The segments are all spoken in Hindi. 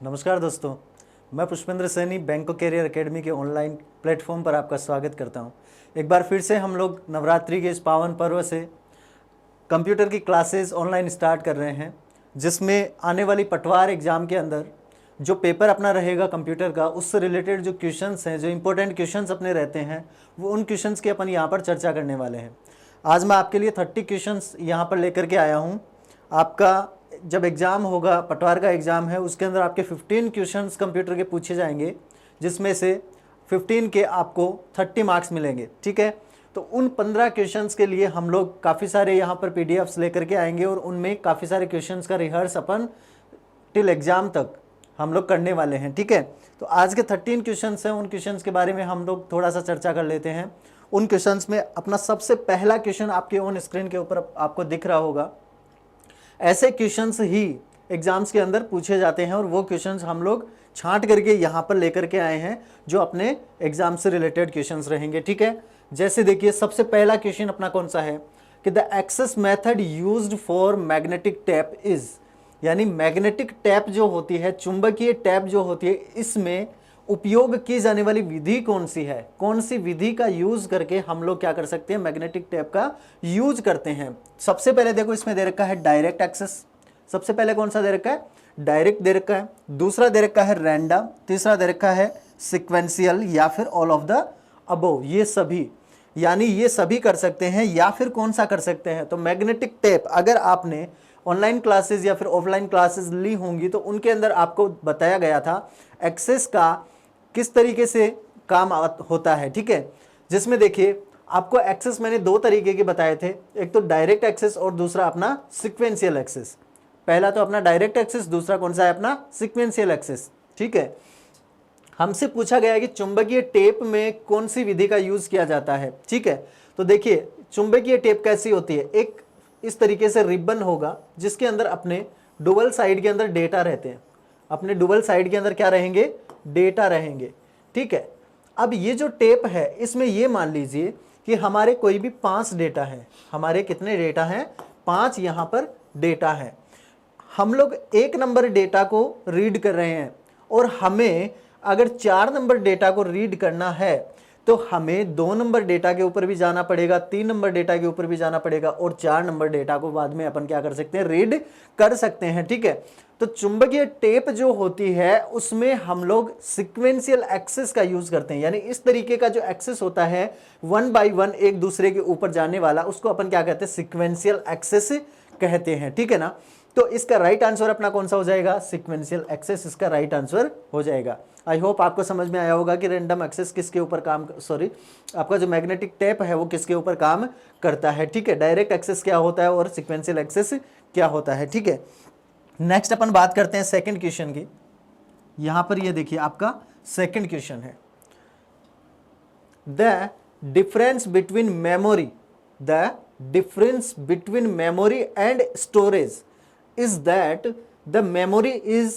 नमस्कार दोस्तों, मैं पुष्पेंद्र सैनी बैंको कैरियर एकेडमी के ऑनलाइन प्लेटफॉर्म पर आपका स्वागत करता हूं। एक बार फिर से हम लोग नवरात्रि के इस पावन पर्व से कंप्यूटर की क्लासेस ऑनलाइन स्टार्ट कर रहे हैं, जिसमें आने वाली पटवार एग्ज़ाम के अंदर जो पेपर अपना रहेगा कंप्यूटर का, उससे रिलेटेड जो क्वेश्चंस हैं, जो इंपॉर्टेंट क्वेश्चंस अपने रहते हैं, वो उन क्वेश्चंस की अपन यहाँ पर चर्चा करने वाले हैं। आज मैं आपके लिए 30 क्वेश्चंस यहाँ पर लेकर के आया हूँ। आपका जब एग्ज़ाम होगा, पटवार का एग्ज़ाम है, उसके अंदर आपके 15 क्वेश्चंस कंप्यूटर के पूछे जाएंगे, जिसमें से 15 के आपको 30 मार्क्स मिलेंगे। ठीक है, तो उन 15 क्वेश्चंस के लिए हम लोग काफ़ी सारे यहाँ पर पीडीएफ्स लेकर के आएंगे और उनमें काफ़ी सारे क्वेश्चंस का रिहर्स अपन टिल एग्ज़ाम तक हम लोग करने वाले हैं। ठीक है, तो आज के 13 क्वेश्चंस हैं, उन क्वेश्चंस के बारे में हम लोग थोड़ा सा चर्चा कर लेते हैं। उन क्वेश्चंस में अपना सबसे पहला क्वेश्चन आपके ऑन स्क्रीन के ऊपर आपको दिख रहा होगा। ऐसे क्वेश्चंस ही एग्जाम्स के अंदर पूछे जाते हैं और वो क्वेश्चंस हम लोग छांट करके यहाँ पर लेकर के आए हैं, जो अपने एग्जाम से रिलेटेड क्वेश्चंस रहेंगे। ठीक है, जैसे देखिए सबसे पहला क्वेश्चन अपना कौन सा है कि the access method used for magnetic tape is, यानी मैग्नेटिक टैप जो होती है, चुंबकीय टैप जो होती है, इसमें उपयोग की जाने वाली विधि कौन सी है, कौन सी विधि का यूज करके हम लोग क्या कर सकते हैं, मैग्नेटिक टैप का यूज करते हैं। सबसे पहले देखो इसमें दे रखा है डायरेक्ट एक्सेस। सबसे पहले कौन सा दे रखा है, डायरेक्ट दे रखा है। दूसरा दे रखा है रैंडम। तीसरा दे रखा है सिक्वेंशियल या फिर ऑल ऑफ द अबोव। ये सभी, यानी ये सभी कर सकते हैं या फिर कौन सा कर सकते हैं। तो मैग्नेटिक टैप अगर आपने ऑनलाइन क्लासेस या फिर ऑफलाइन क्लासेस ली होंगी तो उनके अंदर आपको बताया गया था एक्सेस का किस तरीके से काम होता है। ठीक है, जिसमें देखिए आपको एक्सेस मैंने दो तरीके के बताए थे, एक तो डायरेक्ट एक्सेस और दूसरा अपना सिक्वेंशियल एक्सेस। पहला तो अपना डायरेक्ट एक्सेस, दूसरा कौन सा है अपना सिक्वेंशियल एक्सेस। ठीक है, हमसे पूछा गया है कि चुंबकीय टेप में कौन सी विधि का यूज किया जाता है। ठीक है, तो देखिए चुंबकीय टेप कैसी होती है, एक इस तरीके से रिबन होगा जिसके अंदर अपने डुअल साइड के अंदर डेटा रहते हैं। अपने डुअल साइड के अंदर क्या रहेंगे, डेटा रहेंगे। ठीक है, अब ये जो टेप है इसमें ये मान लीजिए कि हमारे कोई भी 5 डेटा है। हमारे कितने डेटा हैं, 5 यहाँ पर डेटा है। हम लोग 1 नंबर डेटा को रीड कर रहे हैं और हमें अगर 4 नंबर डेटा को रीड करना है तो हमें 2 नंबर डेटा के ऊपर भी जाना पड़ेगा, 3 नंबर डेटा के ऊपर भी जाना पड़ेगा और 4 नंबर डेटा को बाद में अपन क्या कर सकते हैं, रीड कर सकते हैं। ठीक है, तो चुंबकीय टेप जो होती है उसमें हम लोग सिक्वेंशियल एक्सेस का यूज करते हैं, यानी इस तरीके का जो एक्सेस होता है 1 बाय 1 एक दूसरे के ऊपर जाने वाला, उसको अपन क्या कहते हैं, सिक्वेंशियल एक्सेस कहते हैं। ठीक है ना, तो इसका राइट आंसर अपना कौन सा हो जाएगा, सिक्वेंशियल एक्सेस इसका राइट आंसर हो जाएगा। आई होप आपको समझ में आया होगा कि रैंडम एक्सेस किसके ऊपर काम, आपका जो मैग्नेटिक टेप है वो किसके ऊपर काम करता है। ठीक है, डायरेक्ट एक्सेस क्या होता है और सिक्वेंशियल एक्सेस क्या होता है। ठीक है, नेक्स्ट अपन बात करते हैं सेकंड क्वेश्चन की। यहां पर ये देखिए आपका सेकंड क्वेश्चन है, the difference between memory, the difference between memory and storage is that the memory is,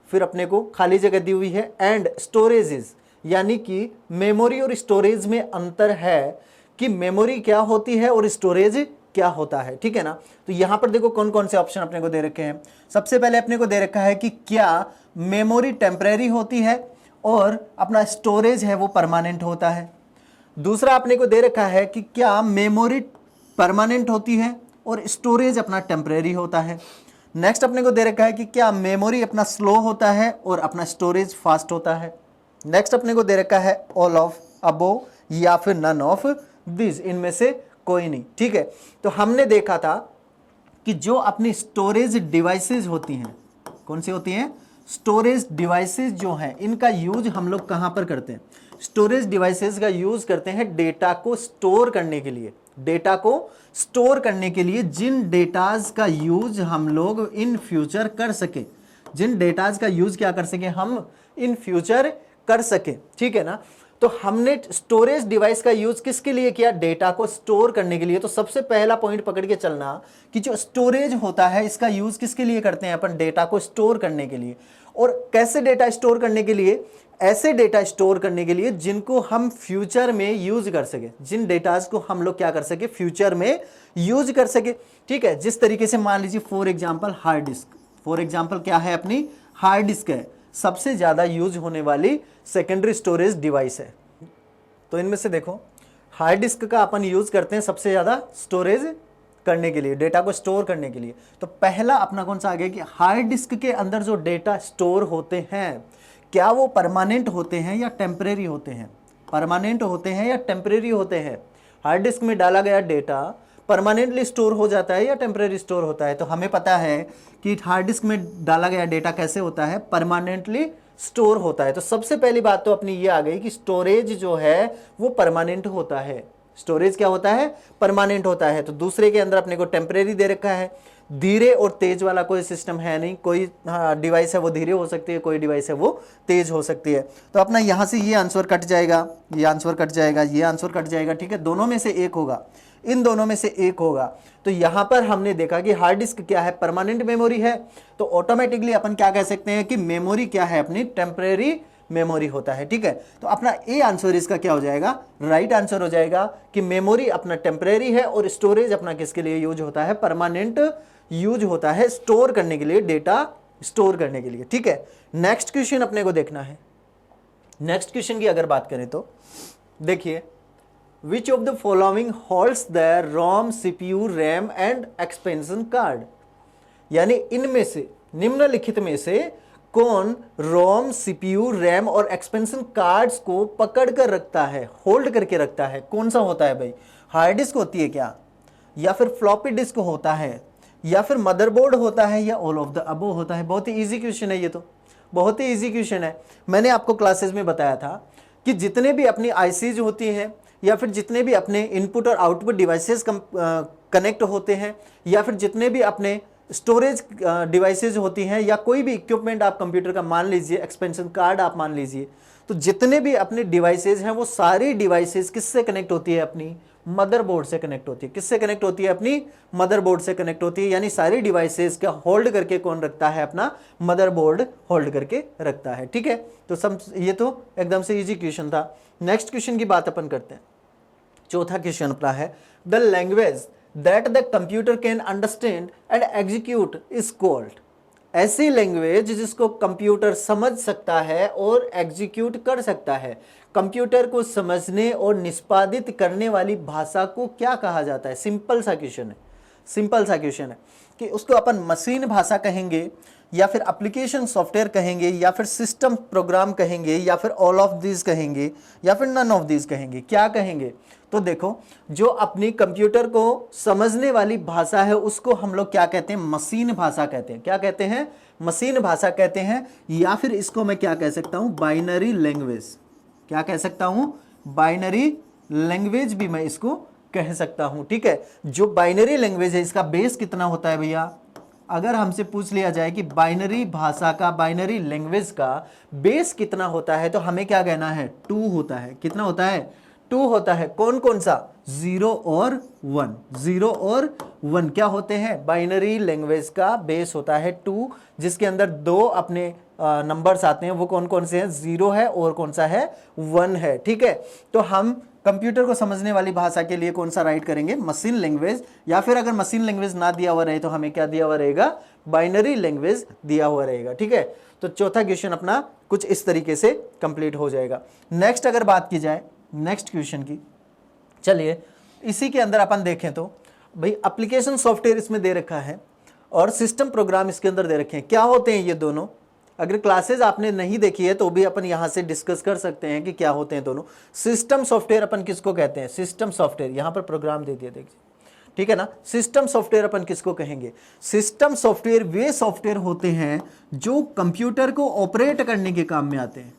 फिर अपने को खाली जगह दी हुई है, एंड स्टोरेज इज, यानी कि मेमोरी और स्टोरेज में अंतर है कि मेमोरी क्या होती है और स्टोरेज क्या होता है। ठीक है ना, तो यहां पर देखो कौन कौन से ऑप्शन अपने को दे रखे हैं। सबसे पहले अपने को दे रखा है कि क्या मेमोरी टेम्परेरी होती है और अपना स्टोरेज है वो परमानेंट होता है। दूसरा अपने को दे रखा है कि क्या मेमोरी परमानेंट होती है और स्टोरेज अपना टेम्परेरी होता है। नेक्स्ट अपने को दे रखा है कि क्या मेमोरी अपना स्लो होता है और अपना स्टोरेज फास्ट होता है। नेक्स्ट अपने को दे रखा है ऑल ऑफ अबोव या फिर नन ऑफ दिस, इनमें से कोई नहीं। ठीक है, तो हमने देखा था कि जो अपनी स्टोरेज डिवाइसेस होती हैं, कौन सी होती हैं, स्टोरेज डिवाइसेस जो हैं, इनका यूज हम लोग कहां पर करते हैं, स्टोरेज डिवाइसेस का यूज करते हैं डेटा को स्टोर करने के लिए। डेटा को स्टोर करने के लिए जिन डेटाज का यूज हम लोग इन फ्यूचर कर सके, जिन डेटाज का यूज क्या कर सके, हम इन फ्यूचर कर सके। ठीक है ना, तो हमने स्टोरेज डिवाइस का यूज किसके लिए किया, डेटा को स्टोर करने के लिए। तो सबसे पहला पॉइंट पकड़ के चलना कि जो स्टोरेज होता है इसका यूज किसके लिए करते हैं अपन, डेटा को स्टोर करने के लिए। और कैसे डेटा स्टोर करने के लिए, ऐसे डेटा स्टोर करने के लिए जिनको हम फ्यूचर में यूज कर सके, जिन डेटाज को हम लोग क्या कर सके, फ्यूचर में यूज कर सके। ठीक है, जिस तरीके से मान लीजिए for example hard disk, for example क्या है अपनी हार्ड डिस्क है, सबसे ज़्यादा यूज होने वाली सेकेंडरी स्टोरेज डिवाइस है। तो इनमें से देखो, हार्ड डिस्क का अपन यूज करते हैं सबसे ज़्यादा स्टोरेज करने के लिए, डेटा को स्टोर करने के लिए। तो पहला अपना कौन सा आ गया कि हार्ड डिस्क के अंदर जो डेटा स्टोर होते हैं, क्या वो परमानेंट होते हैं या टेम्परेरी होते हैं? परमानेंट होते हैं या टेम्परेरी होते हैं? हार्ड डिस्क में डाला गया डेटा परमानेंटली स्टोर हो जाता है या टेम्परेरी स्टोर होता है? तो हमें पता है कि हार्ड डिस्क में डाला गया डेटा कैसे होता है? परमानेंटली स्टोर होता है। तो सबसे पहली बात तो अपनी ये आ गई कि स्टोरेज जो है वो परमानेंट होता है। स्टोरेज क्या होता है? परमानेंट होता है। तो दूसरे के अंदर अपने को टेम्परेरी दे रखा है। धीरे और तेज वाला कोई सिस्टम है नहीं। कोई डिवाइस है वो धीरे हो सकती है, कोई डिवाइस है वो तेज हो सकती है। तो अपना यहां से ये आंसर कट जाएगा, ये आंसर कट जाएगा, ये आंसर कट जाएगा। ठीक है, दोनों में से एक होगा, इन दोनों में से एक होगा। तो यहां पर हमने देखा कि हार्ड डिस्क क्या है? परमानेंट मेमोरी है। तो ऑटोमेटिकली अपन क्या कह सकते हैं कि मेमोरी क्या है? अपनी टेम्परेरी मेमोरी होता है। ठीक है, तो अपना ए आंसर इसका क्या हो जाएगा? राइट आंसर हो जाएगा कि मेमोरी अपना टेम्परेरी है और स्टोरेज अपना किसके लिए यूज होता है? परमानेंट यूज होता है, स्टोर करने के लिए, डेटा स्टोर करने के लिए। ठीक है, नेक्स्ट क्वेश्चन अपने को देखना है। नेक्स्ट क्वेश्चन की अगर बात करें तो देखिए, which of the following holds the ROM, CPU, RAM and expansion card? यानी इनमें से, निम्नलिखित में से कौन रोम, सीपीयू, रैम और एक्सपेंशन कार्ड्स को पकड़ कर रखता है, होल्ड करके रखता है? कौन सा होता है भाई? हार्ड डिस्क होती है क्या, या फिर फ्लॉपी डिस्क होता है, या फिर मदरबोर्ड होता है, या ऑल ऑफ द अबो होता है? बहुत ही इजी क्वेश्चन है ये, तो बहुत ही इजी क्वेश्चन है। मैंने आपको क्लासेस में बताया था कि जितने भी अपनी आईसीज होती हैं, या फिर जितने भी अपने इनपुट और आउटपुट डिवाइसेस कनेक्ट होते हैं, या फिर जितने भी अपने स्टोरेज डिवाइसेज होती हैं, या कोई भी इक्विपमेंट आप कंप्यूटर का मान लीजिए, एक्सपेंशन कार्ड आप मान लीजिए, तो जितने भी अपने डिवाइसेज हैं वो सारी डिवाइसेज किससे कनेक्ट होती है? अपनी मदरबोर्ड से कनेक्ट होती है। किससे कनेक्ट होती है? अपनी मदरबोर्ड से कनेक्ट होती है। यानी सारी डिवाइसेज का होल्ड करके कौन रखता है? अपना मदरबोर्ड होल्ड करके रखता है। ठीक है, तो सब ये तो एकदम से इजी क्वेश्चन था। नेक्स्ट क्वेश्चन की बात अपन करते हैं। चौथा क्वेश्चन अपना है, the language that the computer can understand and execute is called? ऐसी लैंग्वेज जिसको कंप्यूटर समझ सकता है और एग्जीक्यूट कर सकता है, कंप्यूटर को समझने और निष्पादित करने वाली भाषा को क्या कहा जाता है? सिंपल सा क्वेश्चन है, सिंपल सा क्वेश्चन है कि उसको अपन मशीन भाषा कहेंगे, या फिर एप्लीकेशन सॉफ्टवेयर कहेंगे, या फिर सिस्टम प्रोग्राम कहेंगे, या फिर ऑल ऑफ दीज कहेंगे, या फिर नन ऑफ दीज कहेंगे? क्या कहेंगे? तो देखो, जो अपनी कंप्यूटर को समझने वाली भाषा है उसको हम लोग क्या कहते हैं? मशीन भाषा कहते हैं। क्या कहते हैं? मशीन भाषा कहते हैं। या फिर इसको मैं क्या कह सकता हूं? Binary language. क्या कह सकता हूं? बाइनरी लैंग्वेज भी मैं इसको कह सकता हूं। ठीक है, जो बाइनरी लैंग्वेज है इसका बेस कितना होता है भैया? अगर हमसे पूछ लिया जाए कि बाइनरी भाषा का, बाइनरी लैंग्वेज का बेस कितना होता है, तो हमें क्या कहना है? 2 होता है। कितना होता है? 2 होता है। कौन कौन सा? 0 और 1। 0 और 1 क्या होते हैं? बाइनरी लैंग्वेज का बेस होता है 2, जिसके अंदर 2 अपने नंबर्स आते हैं। वो कौन कौन से हैं? 0 है और कौन सा है? 1 है। ठीक है, तो हम कंप्यूटर को समझने वाली भाषा के लिए कौन सा राइट करेंगे? Machine language. या फिर अगर मशीन लैंग्वेज ना दिया हुआ रहे तो हमें क्या दिया हुआ रहेगा? बाइनरी लैंग्वेज दिया हुआ रहेगा। ठीक है, तो चौथा क्वेश्चन अपना कुछ इस तरीके से कंप्लीट हो जाएगा। नेक्स्ट अगर बात की जाए नेक्स्ट क्वेश्चन की, चलिए इसी के अंदर अपन देखें तो भाई एप्लीकेशन सॉफ्टवेयर इसमें दे रखा है और सिस्टम प्रोग्राम इसके अंदर दे रखे हैं। क्या होते हैं ये दोनों? अगर क्लासेस आपने नहीं देखी है तो भी अपन यहां से डिस्कस कर सकते हैं कि क्या होते हैं दोनों। सिस्टम सॉफ्टवेयर अपन किसको कहते हैं? सिस्टम सॉफ्टवेयर, यहां पर प्रोग्राम दे दिया, देखिए, ठीक है ना। सिस्टम सॉफ्टवेयर अपन किसको कहेंगे? सिस्टम सॉफ्टवेयर वे सॉफ्टवेयर होते हैं जो कंप्यूटर को ऑपरेट करने के काम में आते हैं।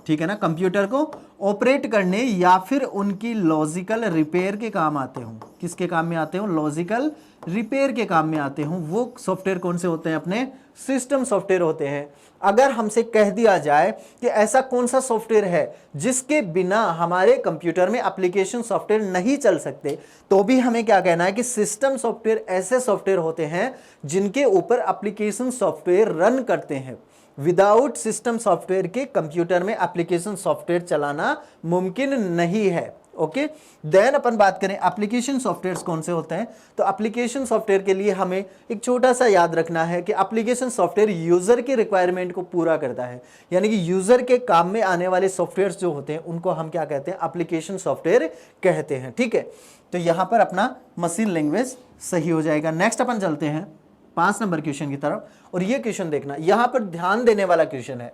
ठीक है ना, कंप्यूटर को ऑपरेट करने या फिर उनकी लॉजिकल रिपेयर के काम आते हों। किसके काम में आते हों? लॉजिकल रिपेयर के काम में आते हों। वो सॉफ्टवेयर कौन से होते हैं? अपने सिस्टम सॉफ्टवेयर होते हैं। अगर हमसे कह दिया जाए कि ऐसा कौन सा सॉफ्टवेयर है जिसके बिना हमारे कंप्यूटर में एप्लीकेशन सॉफ्टवेयर नहीं चल सकते, तो भी हमें क्या कहना है कि सिस्टम सॉफ्टवेयर ऐसे सॉफ्टवेयर होते हैं जिनके ऊपर एप्लीकेशन सॉफ्टवेयर रन करते हैं। विदाउट सिस्टम सॉफ्टवेयर के कंप्यूटर में एप्लीकेशन सॉफ्टवेयर चलाना मुमकिन नहीं है। ओके। देन अपन बात करें एप्लीकेशन सॉफ्टवेयर्स कौन से होते हैं, तो एप्लीकेशन सॉफ्टवेयर के लिए हमें एक छोटा सा याद रखना है कि एप्लीकेशन सॉफ्टवेयर यूजर के रिक्वायरमेंट को पूरा करता है, यानी कि यूजर के काम में आने वाले सॉफ्टवेयर्स जो होते हैं उनको हम क्या कहते हैं, एप्लीकेशन सॉफ्टवेयर कहते हैं। ठीक है, तो यहां पर अपना मशीन लैंग्वेज सही हो जाएगा। नेक्स्ट अपन चलते हैं 5 नंबर क्वेश्चन की तरफ, और ये क्वेश्चन देखना, यहां पर ध्यान देने वाला क्वेश्चन है,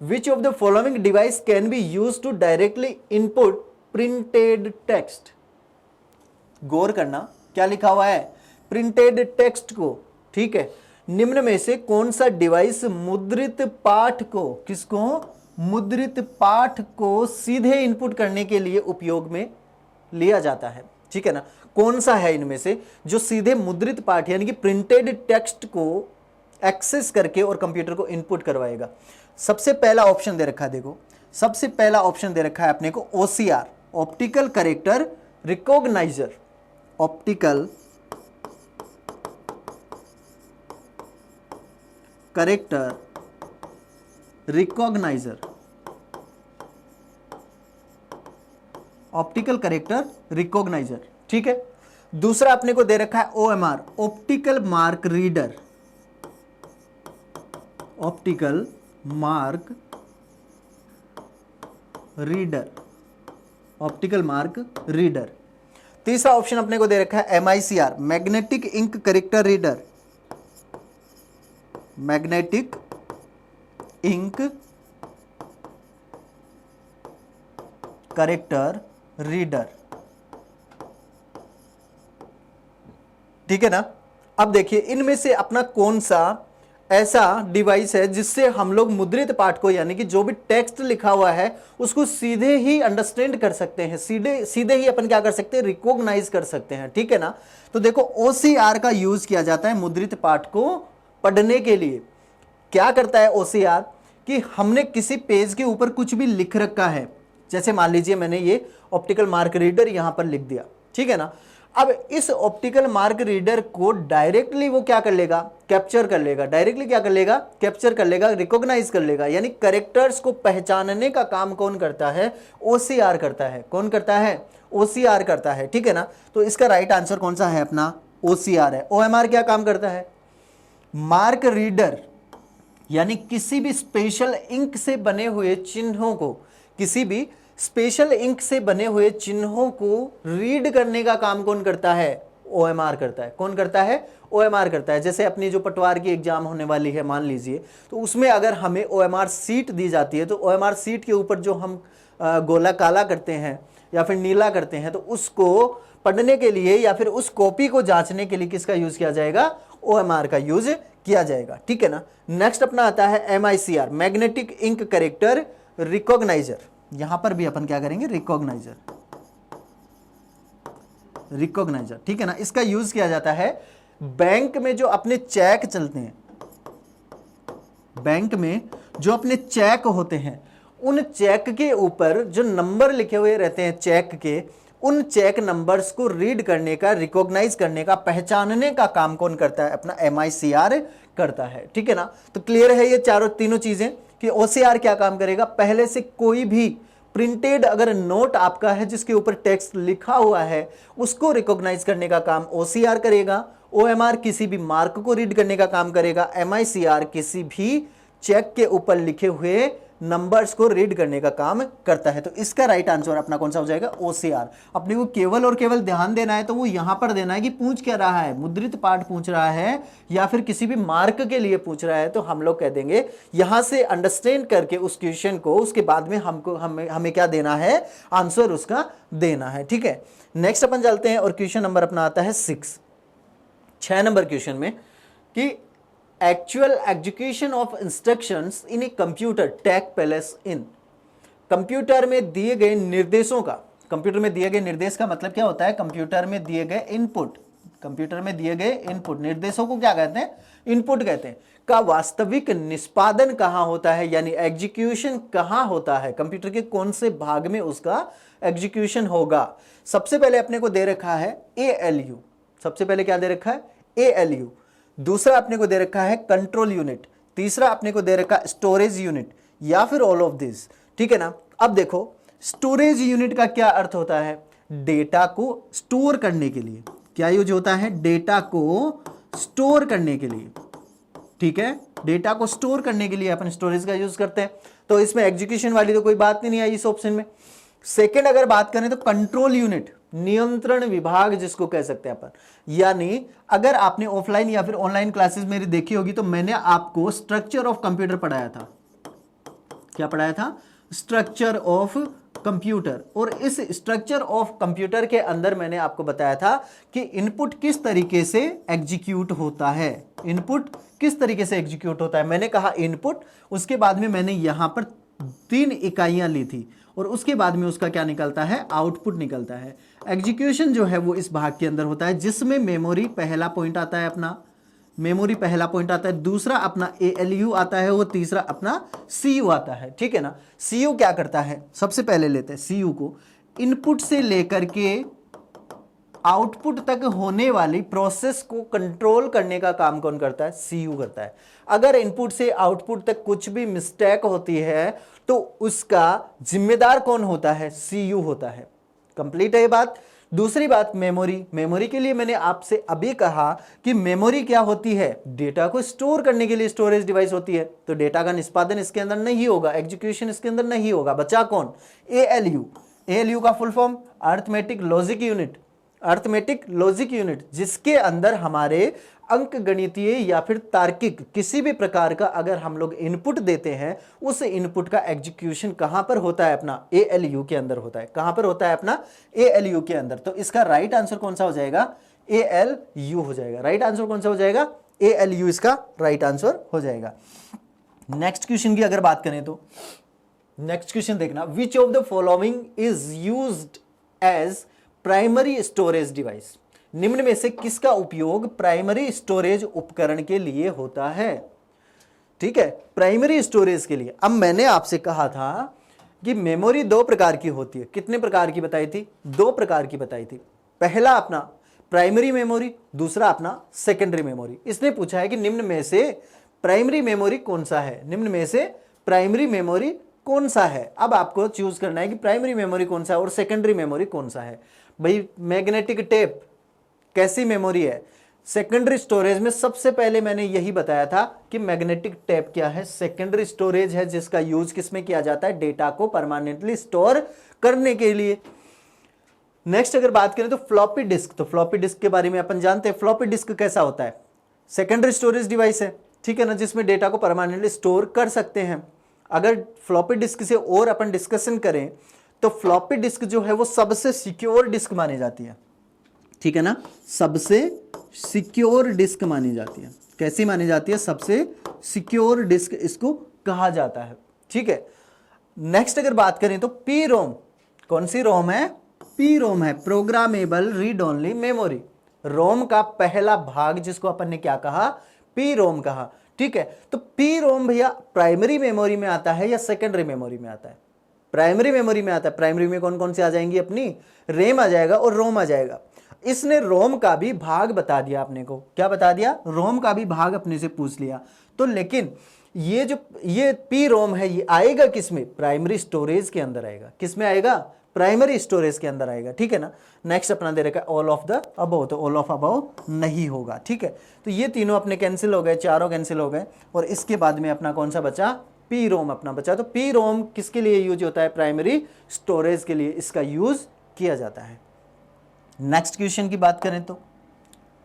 which of the following device can be use to directly input printed text. गौर करना क्या लिखा हुआ है, प्रिंटेड टेक्स्ट को। ठीक है, निम्न में से कौन सा डिवाइस मुद्रित पाठ को, किसको, मुद्रित पाठ को सीधे इनपुट करने के लिए उपयोग में लिया जाता है। ठीक है ना, कौन सा है इनमें से जो सीधे मुद्रित पाठ यानी कि प्रिंटेड टेक्स्ट को एक्सेस करके और कंप्यूटर को इनपुट करवाएगा। सबसे पहला ऑप्शन दे रखा है, देखो सबसे पहला ऑप्शन दे रखा है अपने को OCR, optical character recogniser. Optical character recogniser, optical character recogniser. ठीक है, दूसरा अपने को दे रखा है OMR, optical mark reader, optical mark reader, optical mark reader. तीसरा ऑप्शन अपने को दे रखा है MICR, magnetic ink character reader, magnetic ink character reader. ठीक है ना, अब देखिए इनमें से अपना कौन सा ऐसा डिवाइस है जिससे हम लोग मुद्रित पाठ को, यानी कि जो भी टेक्स्ट लिखा हुआ है उसको सीधे ही अंडरस्टैंड कर सकते हैं, सीधे ही अपन क्या कर सकते हैं, रिकॉग्नाइज कर सकते हैं। ठीक है ना, तो देखो OCR का यूज किया जाता है मुद्रित पाठ को पढ़ने के लिए। क्या करता है OCR कि हमने किसी पेज के ऊपर कुछ भी लिख रखा है, जैसे मान लीजिए मैंने ये ऑप्टिकल मार्क रीडर यहां पर लिख दिया। ठीक है ना, अब इस ऑप्टिकल मार्क रीडर को डायरेक्टली वो क्या कर लेगा, कैप्चर कर लेगा। डायरेक्टली क्या कर लेगा, कैप्चर कर लेगा, रिकॉग्नाइज कर लेगा, यानी कैरेक्टर्स को पहचानने का काम कौन करता है, OCR करता है। कौन करता है, OCR करता है। ठीक है ना, तो इसका राइट आंसर कौन सा है, अपना OCR है। OMR क्या काम करता है, मार्क रीडर यानी किसी भी स्पेशल इंक से बने हुए चिन्हों को, किसी भी स्पेशल इंक से बने हुए चिन्हों को रीड करने का काम कौन करता है, OMR करता है। कौन करता है, OMR करता है। जैसे अपनी जो पटवार की एग्जाम होने वाली है मान लीजिए, तो उसमें अगर हमें OMR सीट दी जाती है, तो OMR सीट के ऊपर जो हम गोला काला करते हैं या फिर नीला करते हैं, तो उसको पढ़ने के लिए या फिर उस कॉपी को जांचने के लिए किसका यूज किया जाएगा, OMR का यूज किया जाएगा। ठीक है ना, नेक्स्ट अपना आता है MICR, magnetic ink character recogniser. यहां पर भी अपन क्या करेंगे, रिकॉग्नाइजर, रिकॉग्नाइजर। ठीक है ना, इसका यूज किया जाता है बैंक में जो अपने चेक चलते हैं, बैंक में जो अपने चेक होते हैं, उन चेक के ऊपर जो नंबर लिखे हुए रहते हैं चेक के, उन चेक नंबर्स को रीड करने का, रिकॉग्नाइज करने का, पहचानने का काम कौन करता है, अपना MICR करता है। ठीक है ना, तो क्लियर है ये तीनों चीजें कि OCR क्या काम करेगा, पहले से कोई भी प्रिंटेड अगर नोट आपका है जिसके ऊपर टेक्स्ट लिखा हुआ है उसको रिकॉग्नाइज करने का काम OCR करेगा, OMR किसी भी मार्क को रीड करने का काम करेगा, MICR किसी भी चेक के ऊपर लिखे हुए नंबर्स को रीड करने का काम करता है। तो इसका राइट आंसर अपना कौन सा हो जाएगा, OCR। अपने को केवल और केवल ध्यान देना है तो वो यहां पर देना है कि पूछ क्या रहा है, मुद्रित पाठ पूछ रहा है या फिर किसी भी मार्क के लिए पूछ रहा है, तो हम लोग कह देंगे यहां से अंडरस्टैंड करके उस क्वेश्चन को, उसके बाद में हमें क्या देना है, आंसर उसका देना है। ठीक है, नेक्स्ट अपन चलते हैं और क्वेश्चन नंबर अपना आता है 6 नंबर क्वेश्चन में कि actual execution of instructions in a computer take place in. Computer में दिए गए निर्देशों का, कंप्यूटर में दिए गए निर्देश का मतलब क्या होता है, कंप्यूटर में दिए गए इनपुट, कंप्यूटर में दिए गए इनपुट, निर्देशों को क्या कहते हैं, इनपुट कहते हैं, का वास्तविक निष्पादन कहां होता है, यानी एग्जीक्यूशन कहां होता है, कंप्यूटर के कौन से भाग में उसका एग्जीक्यूशन होगा। सबसे पहले अपने को दे रखा है ALU, सबसे पहले क्या दे रखा है, ALU। दूसरा अपने को दे रखा है कंट्रोल यूनिट, तीसरा अपने को दे रखा है स्टोरेज यूनिट, या फिर ऑल ऑफ दिस। ठीक है ना, अब देखो स्टोरेज यूनिट का क्या अर्थ होता है? डेटा को स्टोर करने के लिए। क्या यूज होता है? डेटा को स्टोर करने के लिए। ठीक है, डेटा को स्टोर करने के लिए अपन स्टोरेज का यूज करते हैं। तो इसमें एग्जीक्यूशन वाली तो कोई बात नहीं आई इस ऑप्शन में। सेकंड अगर बात करें तो कंट्रोल यूनिट, नियंत्रण विभाग जिसको कह सकते हैं अपन। यानी अगर आपने ऑफलाइन या फिर ऑनलाइन क्लासेस मेरी देखी होगी तो मैंने आपको स्ट्रक्चर ऑफ कंप्यूटर पढ़ाया था। क्या पढ़ाया था? Structure of computer. और इस स्ट्रक्चर ऑफ कंप्यूटर के अंदर मैंने आपको बताया था कि इनपुट किस तरीके से एग्जीक्यूट होता है। इनपुट किस तरीके से एग्जीक्यूट होता है? मैंने कहा इनपुट, उसके बाद में मैंने यहां पर 3 इकाइयां ली थी और उसके बाद में उसका क्या निकलता है? आउटपुट निकलता है। एग्जीक्यूशन जो है वो इस भाग के अंदर होता है जिसमें मेमोरी पहला पॉइंट आता है अपना, मेमोरी पहला पॉइंट आता है, दूसरा अपना ALU आता है, वो तीसरा अपना CU आता है। ठीक है ना। CU क्या करता है? सबसे पहले लेते हैं CU को। इनपुट से लेकर के आउटपुट तक होने वाली प्रोसेस को कंट्रोल करने का काम कौन करता है? CU करता है। अगर इनपुट से आउटपुट तक कुछ भी मिस्टेक होती है तो उसका जिम्मेदार कौन होता है? CU होता है। कंप्लीट है ये बात। दूसरी बात, मेमोरी। मेमोरी के लिए मैंने आपसे अभी कहा कि मेमोरी क्या होती है? डेटा को स्टोर करने के लिए स्टोरेज डिवाइस होती है। तो डेटा का निष्पादन इसके अंदर नहीं होगा, एग्जीक्यूशन इसके अंदर नहीं होगा। बचा कौन? ALU। ALU का full form arithmetic logic unit. Arithmetic logic unit, जिसके अंदर हमारे अंक गणितीय या फिर तार्किक किसी भी प्रकार का अगर हम लोग इनपुट देते हैं, उस इनपुट का एग्जीक्यूशन कहां पर होता है? अपना ALU के अंदर होता है। कहां पर होता है? अपना ALU के अंदर। तो इसका राइट आंसर कौन सा हो जाएगा? ALU हो जाएगा। राइट आंसर कौन सा हो जाएगा? ALU इसका राइट आंसर हो जाएगा। नेक्स्ट क्वेश्चन की अगर बात करें तो नेक्स्ट क्वेश्चन देखना, which of the following is used as primary storage device? निम्न में से किसका उपयोग प्राइमरी स्टोरेज उपकरण के लिए होता है? ठीक है, प्राइमरी स्टोरेज के लिए। अब मैंने आपसे कहा था कि मेमोरी 2 प्रकार की होती है। कितने प्रकार की बताई थी? 2 प्रकार की बताई थी। पहला अपना प्राइमरी मेमोरी, दूसरा अपना सेकेंडरी मेमोरी। इसने पूछा है कि निम्न में से प्राइमरी मेमोरी कौन सा है? निम्न में से प्राइमरी मेमोरी कौन सा है? अब आपको चूज करना है कि प्राइमरी मेमोरी कौन सा है और सेकेंडरी मेमोरी कौन सा है। भाई मैग्नेटिक टेप कैसी मेमोरी है? सेकेंडरी स्टोरेज में सबसे पहले मैंने यही बताया था कि मैग्नेटिक टेप क्या है? सेकेंडरी स्टोरेज है, जिसका यूज किसमें किया जाता है? डेटा को परमानेंटली स्टोर करने के लिए। नेक्स्ट अगर बात करें तो फ्लॉपी डिस्क। तो फ्लॉपी डिस्क के बारे में अपन जानते हैं। फ्लॉपी डिस्क कैसा होता है? सेकेंडरी स्टोरेज डिवाइस है, ठीक है ना, जिसमें डेटा को परमानेंटली स्टोर कर सकते हैं। अगर फ्लॉपी डिस्क से और अपन डिस्कशन करें तो फ्लॉपी डिस्क जो है वो सबसे सिक्योर डिस्क मानी जाती है। ठीक है ना, सबसे सिक्योर डिस्क मानी जाती है। कैसी मानी जाती है? सबसे सिक्योर डिस्क इसको कहा जाता है। ठीक है। नेक्स्ट अगर बात करें तो पी रोम। कौन सी रोम है? पी रोम है, प्रोग्रामेबल रीड ओनली मेमोरी। रोम का पहला भाग जिसको अपन ने क्या कहा? पी रोम कहा। ठीक है। तो पी रोम भैया प्राइमरी मेमोरी में आता है या सेकेंडरी मेमोरी में आता है? प्राइमरी मेमोरी में आता है। प्राइमरी में कौन कौन से आ जाएंगी? अपनी रैम आ जाएगा और रोम आ जाएगा। इसने रोम का भी भाग बता दिया अपने को। क्या बता दिया? रोम का भी भाग अपने से पूछ लिया। तो लेकिन ये पी रोम है, ये आएगा किसमें? प्राइमरी स्टोरेज के अंदर आएगा। किसमें आएगा? प्राइमरी स्टोरेज के अंदर आएगा। ठीक है ना। नेक्स्ट अपना दे रखा है ऑल ऑफ द अबव, तो ऑल ऑफ अबव नहीं होगा। ठीक है। तो ये तीनों अपने कैंसिल हो गए, चारों कैंसिल हो गए और इसके बाद में अपना कौन सा बचा? पी रोम अपना बचा। तो पी रोम किसके लिए यूज होता है? प्राइमरी स्टोरेज के लिए इसका यूज किया जाता है। नेक्स्ट क्वेश्चन की बात करें तो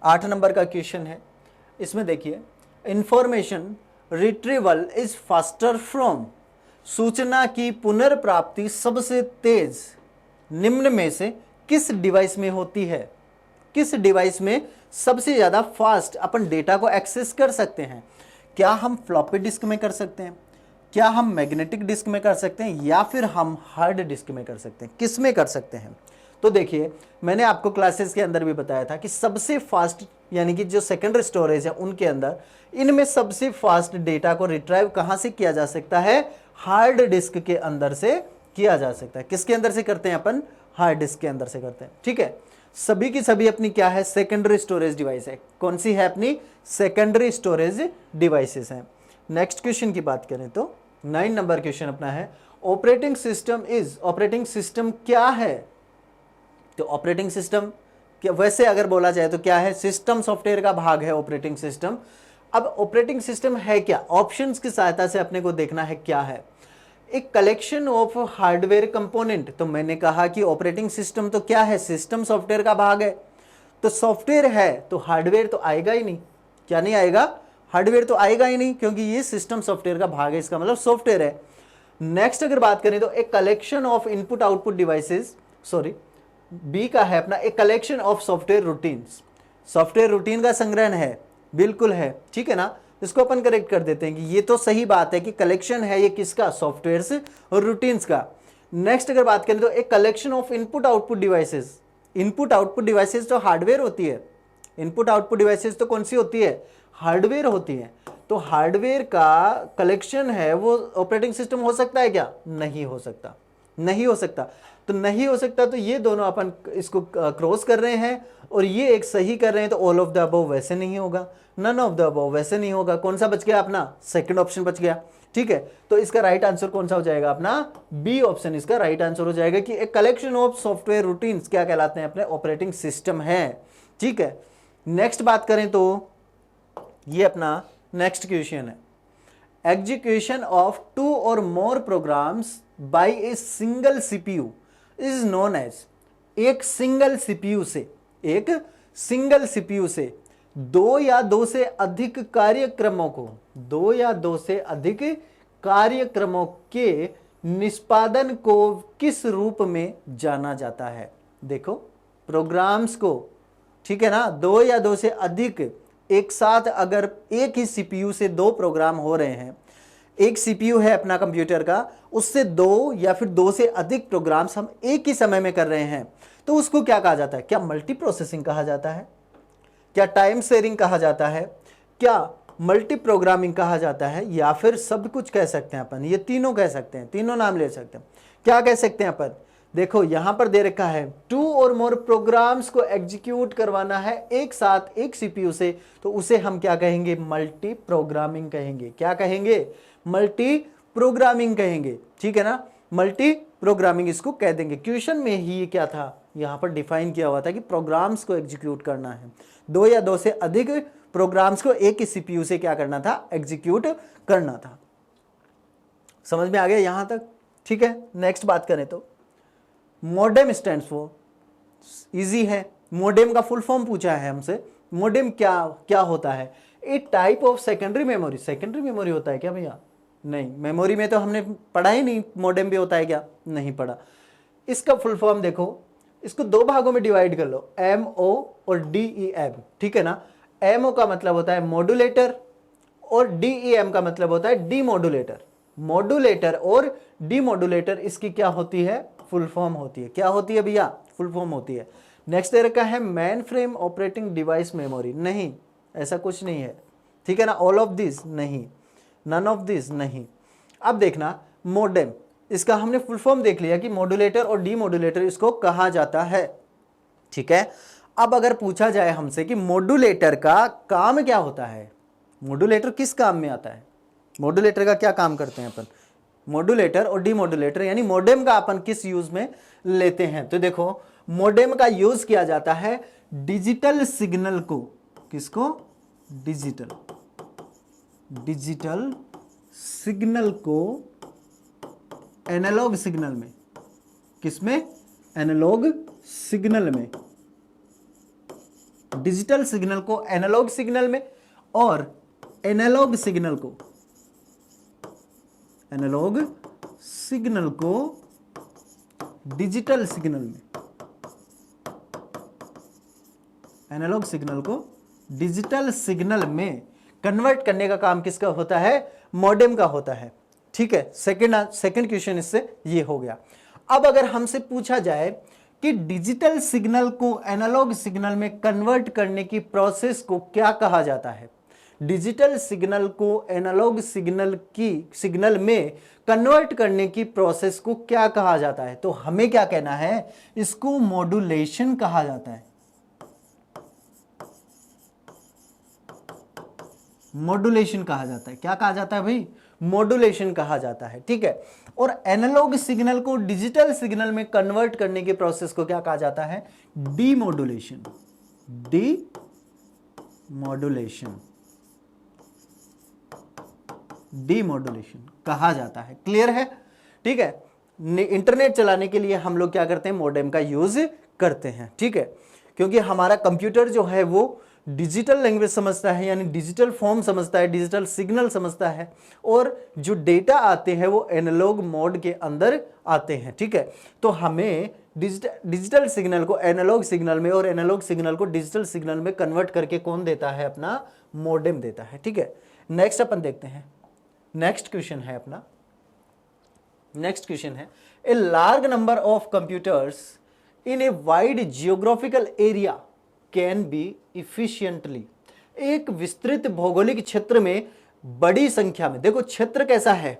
8 नंबर का क्वेश्चन है। इसमें देखिए, information retrieval is faster from. सूचना की पुनर्प्राप्ति सबसे तेज निम्न में से किस डिवाइस में होती है? किस डिवाइस में सबसे ज्यादा फास्ट अपन डेटा को एक्सेस कर सकते हैं? क्या हम फ्लॉपी डिस्क में कर सकते हैं? क्या हम मैग्नेटिक डिस्क में कर सकते हैं? या फिर हम हार्ड डिस्क में कर सकते हैं? किस में कर सकते हैं? तो देखिए, मैंने आपको क्लासेस के अंदर भी बताया था कि सबसे फास्ट यानी कि जो सेकेंडरी स्टोरेज है उनके अंदर इनमें सबसे फास्ट डेटा को रिट्राइव कहां से किया जा सकता है? हार्ड डिस्क के अंदर से किया जा सकता है। किसके अंदर से करते हैं अपन? हार्ड डिस्क के अंदर से करते हैं। ठीक है। सभी की सभी अपनी क्या है? सेकेंडरी स्टोरेज डिवाइस है। कौन सी है? अपनी सेकेंडरी स्टोरेज डिवाइसेस हैं। नेक्स्ट क्वेश्चन की बात करें तो 9 नंबर क्वेश्चन अपना है, ऑपरेटिंग सिस्टम क्या है? तो ऑपरेटिंग सिस्टम वैसे अगर बोला जाए तो क्या है? सिस्टम सॉफ्टवेयर का भाग है ऑपरेटिंग सिस्टम। अब ऑपरेटिंग सिस्टम है क्या? ऑप्शंस की सहायता से अपने को देखना है क्या है। एक कलेक्शन ऑफ हार्डवेयर कंपोनेंट। तो मैंने कहा कि ऑपरेटिंग सिस्टम तो क्या है? सिस्टम सॉफ्टवेयर का भाग है। तो सॉफ्टवेयर है तो हार्डवेयर तो आएगा ही नहीं। क्या नहीं आएगा? हार्डवेयर तो आएगा ही नहीं, क्योंकि ये सिस्टम सॉफ्टवेयर का भाग है, इसका मतलब सॉफ्टवेयर है। नेक्स्ट अगर बात करें तो एक collection of input output devices, sorry B का है अपना, एक collection of software routines. Software routine का संग्रहण है, बिल्कुल है, ठीक है ना। इसको अपन करेक्ट कर देते हैं कि ये तो सही बात है कि कलेक्शन है ये किसका? सॉफ्टवेयर्स और रूटीन्स का। नेक्स्ट अगर बात करें तो एक collection of input output devices. Input output devices तो हार्डवेयर होती है। इनपुट आउटपुट डिवाइसेस तो कौन सी होती है? हार्डवेयर होती है। तो हार्डवेयर का कलेक्शन है वो ऑपरेटिंग सिस्टम हो सकता है क्या? नहीं हो सकता, नहीं हो सकता। तो नहीं हो सकता, तो ये दोनों अपन इसको क्रॉस कर रहे हैं और ये एक सही कर रहे हैं। तो ऑल ऑफ द अबव वैसे नहीं होगा, नन ऑफ द अबव वैसे नहीं होगा। कौन सा बच गया अपना? सेकंड ऑप्शन बच गया, ठीक है। तो इसका राइट आंसर कौन सा हो जाएगा अपना? बी ऑप्शन इसका राइट आंसर हो जाएगा कि एक कलेक्शन ऑफ सॉफ्टवेयर रूटीन्स क्या कहलाते हैं? अपने ऑपरेटिंग सिस्टम है, ठीक है। नेक्स्ट बात करें तो ये अपना नेक्स्ट क्वेश्चन है, एग्जीक्यूशन ऑफ 2 और more programs by a single CPU is known as. एक सिंगल सीपीयू से, एक सिंगल सीपीयू से 2 या 2 से अधिक कार्यक्रमों को, 2 या 2 से अधिक कार्यक्रमों के निष्पादन को किस रूप में जाना जाता है? देखो प्रोग्राम्स को, ठीक है ना, 2 या 2 से अधिक एक साथ अगर एक ही सीपीयू से 2 प्रोग्राम हो रहे हैं, एक सीपीयू है अपना कंप्यूटर का, उससे 2 या फिर 2 से अधिक प्रोग्राम्स हम एक ही समय में कर रहे हैं, तो उसको क्या कहा जाता है? क्या मल्टी प्रोसेसिंग कहा जाता है? क्या टाइम शेयरिंग कहा जाता है? क्या मल्टी प्रोग्रामिंग कहा जाता है? या फिर सब कुछ कह सकते हैं अपन? ये तीनों कह सकते हैं, तीनों नाम ले सकते हैं। क्या कह सकते हैं अपन? देखो यहां पर दे रखा है 2 और मोर प्रोग्राम्स को एग्जीक्यूट करवाना है एक साथ एक सीपीयू से, तो उसे हम क्या कहेंगे? मल्टी प्रोग्रामिंग कहेंगे। क्या कहेंगे? मल्टी प्रोग्रामिंग कहेंगे, ठीक है ना। मल्टी प्रोग्रामिंग इसको कह देंगे। क्वेश्चन में ही ये क्या था? यहां पर डिफाइन किया हुआ था कि प्रोग्राम्स को एग्जीक्यूट करना है, 2 या 2 से अधिक प्रोग्राम्स को एक ही सीपीयू से क्या करना था? एग्जीक्यूट करना था। समझ में आ गया यहां तक? ठीक है। नेक्स्ट बात करें तो मॉडेम स्टैंड्स फॉर, इजी है। मॉडेम का फुल फॉर्म पूछा है हमसे। मॉडेम क्या होता है? A type of secondary memory. Secondary memory होता है क्या भैया? नहीं, मेमोरी में तो हमने पढ़ा ही नहीं मॉडेम भी होता है क्या? नहीं पढ़ा। इसका फुल फॉर्म देखो, इसको 2 भागों में डिवाइड कर लो, MO और DEM, ठीक है ना। MO का मतलब होता है मॉड्यूलेटर और DEM का मतलब होता है डीमॉड्यूलेटर। मॉड्यूलेटर और डीमॉड्यूलेटर इसकी क्या होती है? फुल फॉर्म होती है। क्या होती है भैया? फुल फॉर्म होती है। नेक्स्ट दे रखा है main frame operating device memory. नहीं, ऐसा कुछ नहीं है, ठीक है ना। ऑल ऑफ दिस नहीं, नन ऑफ दिस नहीं। अब देखना मॉडेम, इसका हमने फुल फॉर्म देख लिया कि मॉड्यूलेटर और डीमॉड्यूलेटर इसको कहा जाता है, ठीक है। अब अगर पूछा जाए हमसे कि मॉड्यूलेटर का काम क्या होता है, मॉड्यूलेटर किस काम में आता है, मॉड्यूलेटर का क्या काम करते हैं अपन, मॉड्यूलेटर और डीमॉड्यूलेटर यानी मॉडेम का अपन किस यूज में लेते हैं, तो देखो मॉडेम का यूज किया जाता है डिजिटल सिग्नल को, किसको? डिजिटल सिग्नल को एनालॉग सिग्नल में, किसमें? एनालॉग सिग्नल में, डिजिटल सिग्नल को एनालॉग सिग्नल में और एनालॉग सिग्नल को डिजिटल सिग्नल में, एनालॉग सिग्नल को डिजिटल सिग्नल में कन्वर्ट करने का काम किसका होता है? मॉडेम का होता है, ठीक है। सेकंड क्वेश्चन इससे ये हो गया। अब अगर हमसे पूछा जाए कि डिजिटल सिग्नल को एनालॉग सिग्नल में कन्वर्ट करने की प्रोसेस को क्या कहा जाता है? डिजिटल सिग्नल को एनालॉग सिग्नल में कन्वर्ट करने की प्रोसेस को क्या कहा जाता है? तो हमें क्या कहना है? इसको मॉड्यूलेशन कहा जाता है। मॉड्यूलेशन कहा जाता है। क्या कहा जाता है भाई? मॉड्यूलेशन कहा जाता है, ठीक है। और एनालॉग सिग्नल को डिजिटल सिग्नल में कन्वर्ट करने के प्रोसेस को क्या कहा जाता है? डीमॉड्यूलेशन। डीमॉड्यूलेशन डीमॉड्यूलेशन कहा जाता है। क्लियर है? ठीक है। इंटरनेट चलाने के लिए हम लोग क्या करते हैं? मॉडेम का यूज करते हैं, ठीक है। क्योंकि हमारा कंप्यूटर जो है वो डिजिटल लैंग्वेज समझता है, यानी डिजिटल फॉर्म समझता है, डिजिटल सिग्नल समझता है, और जो डेटा आते हैं वो एनालॉग मोड के अंदर आते हैं, ठीक है। तो हमें डिजिटल सिग्नल को एनालॉग सिग्नल में और एनालॉग सिग्नल को डिजिटल सिग्नल में कन्वर्ट करके कौन देता है? अपना मॉडेम देता है, ठीक है। नेक्स्ट अपन देखते हैं। नेक्स्ट क्वेश्चन है अपना, नेक्स्ट क्वेश्चन है, a large number of computers in a wide geographical area can be efficiently. एक विस्तृत भौगोलिक क्षेत्र में बड़ी संख्या में, देखो क्षेत्र कैसा है,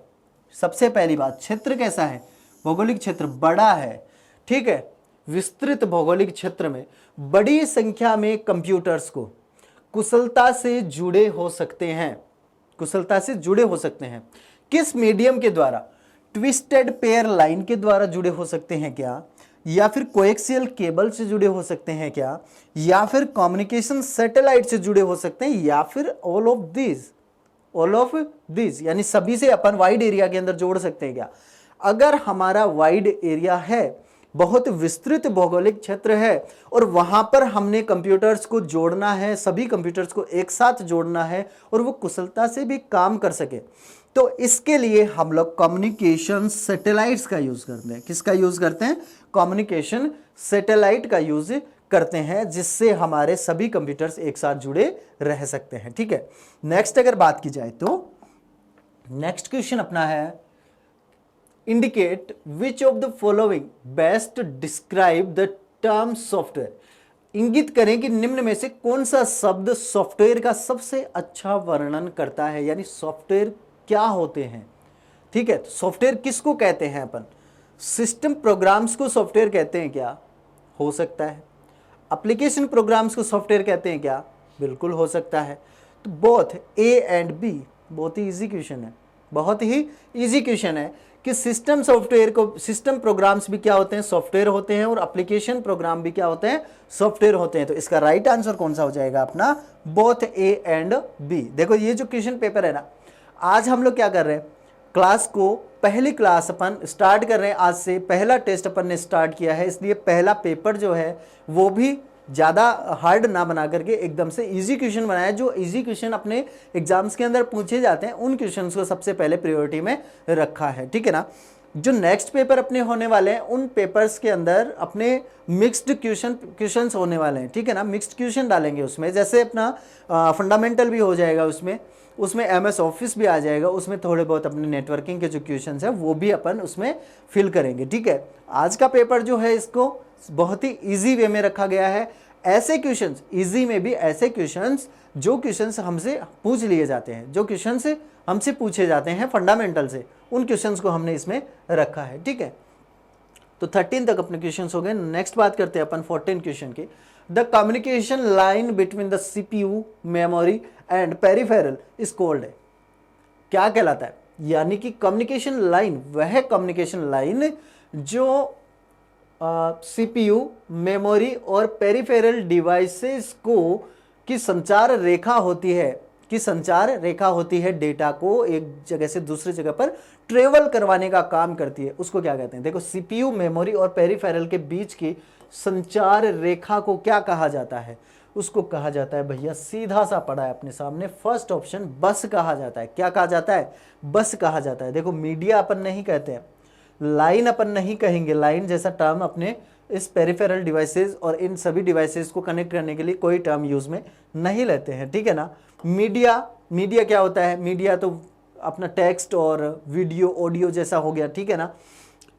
सबसे पहली बात क्षेत्र कैसा है? भौगोलिक क्षेत्र बड़ा है, ठीक है। विस्तृत भौगोलिक क्षेत्र में बड़ी संख्या में कंप्यूटर्स को कुशलता से जुड़े हो सकते हैं, कुशलता से जुड़े हो सकते हैं। किस मीडियम के द्वारा? ट्विस्टेड पेयर लाइन के द्वारा जुड़े हो सकते हैं क्या, या फिर कोएक्सियल केबल से जुड़े हो सकते हैं क्या, या फिर कम्युनिकेशन सैटेलाइट से जुड़े हो सकते हैं, या फिर all of this, all of this, यानी सभी से अपन वाइड एरिया के अंदर जोड़ सकते हैं क्या? अगर हमारा वाइड एरिया है, बहुत विस्तृत भौगोलिक क्षेत्र है, और वहां पर हमने कंप्यूटर्स को जोड़ना है, सभी कंप्यूटर्स को एक साथ जोड़ना है और वो कुशलता से भी काम कर सके, तो इसके लिए हम लोग कम्युनिकेशन सैटेलाइट्स का यूज करते हैं। किसका यूज करते हैं? कम्युनिकेशन सैटेलाइट का यूज करते हैं, जिससे हमारे सभी कंप्यूटर्स एक साथ जुड़े रह सकते हैं, ठीक है। नेक्स्ट अगर बात की जाए तो नेक्स्ट क्वेश्चन अपना है, indicate which of the following best describe the term software. इंगित करें कि निम्न में से कौन सा शब्द सॉफ्टवेयर का सबसे अच्छा वर्णन करता है, यानी सॉफ्टवेयर क्या होते हैं, ठीक है। सॉफ्टवेयर किसको कहते हैं? अपन सिस्टम प्रोग्राम्स को सॉफ्टवेयर कहते हैं क्या? हो सकता है। एप्लीकेशन प्रोग्राम्स को सॉफ्टवेयर कहते हैं क्या? बिल्कुल हो सकता है। तो बोथ ए एंड बी, बहुत ही इजी क्वेश्चन है, बहुत ही इजी क्वेश्चन है कि सिस्टम सॉफ्टवेयर को, सिस्टम प्रोग्राम्स भी क्या होते हैं? सॉफ्टवेयर होते हैं, और एप्लीकेशन प्रोग्राम भी क्या होते हैं? सॉफ्टवेयर होते हैं। तो इसका राइट आंसर कौन सा हो जाएगा अपना? Both A and B. देखो ये जो क्वेश्चन पेपर है ना, आज हम लोग क्या कर रहे हैं? क्लास को, पहली क्लास अपन स्टार्ट कर रहे हैं, आज से पहला टेस्ट अपन ने स्टार्ट किया है, इसलिए पहला पेपर जो है वो भी ज़्यादा हार्ड ना बना करके एकदम से इजी क्वेश्चन बनाया। जो इजी क्वेश्चन अपने एग्जाम्स के अंदर पूछे जाते हैं उन क्वेश्चंस को सबसे पहले प्रायोरिटी में रखा है, ठीक है ना। जो नेक्स्ट पेपर अपने होने वाले हैं उन पेपर्स के अंदर अपने मिक्स्ड क्वेश्चंस होने वाले हैं, ठीक है ना। मिक्स्ड क्वेश्चन डालेंगे उसमें, जैसे अपना फंडामेंटल भी हो जाएगा, उसमें एमएस ऑफिस भी आ जाएगा, उसमें थोड़े बहुत अपने नेटवर्किंग के जो क्वेश्चंस हैं वो भी अपन उसमें फिल करेंगे, ठीक है। आज का पेपर जो है इसको बहुत ही इजी वे में रखा गया है। ऐसे क्वेश्चंस इजी में भी, ऐसे क्वेश्चंस जो क्वेश्चंस हमसे पूछ लिए जाते हैं, जो क्वेश्चंस हमसे पूछे जाते हैं फंडामेंटल से, उन क्वेश्चंस को हमने इसमें रखा है, ठीक है। तो 13 तक अपने क्वेश्चंस हो गए। नेक्स्ट बात करते हैं अपन 14 क्वेश्चन की। The communication line between the CPU, memory and peripheral is called है। क्या कहलाता है? यानी कि कम्युनिकेशन लाइन, वह कम्युनिकेशन लाइन जो सीपीयू, मेमोरी और पेरिफेरल डिवाइसेस को की संचार रेखा होती है, कि संचार रेखा होती है, डेटा को एक जगह से दूसरी जगह पर ट्रेवल करवाने का काम करती है, उसको क्या कहते हैं? देखो सीपीयू, मेमोरी और पेरिफेरल के बीच की संचार रेखा को क्या कहा जाता है? उसको कहा जाता है भैया, सीधा सा पड़ा है अपने सामने, फर्स्ट ऑप्शन बस कहा जाता है। क्या कहा जाता है? बस कहा जाता है। देखो मीडिया अपन नहीं कहते हैं, लाइन अपन नहीं कहेंगे, लाइन जैसा टर्म अपने इस पेरिफेरल डिवाइसेस और इन सभी डिवाइसेस को कनेक्ट करने के लिए कोई टर्म यूज में नहीं लेते हैं, ठीक है ना। मीडिया क्या होता है? मीडिया तो अपना टेक्स्ट और वीडियो, ऑडियो जैसा हो गया, ठीक है ना।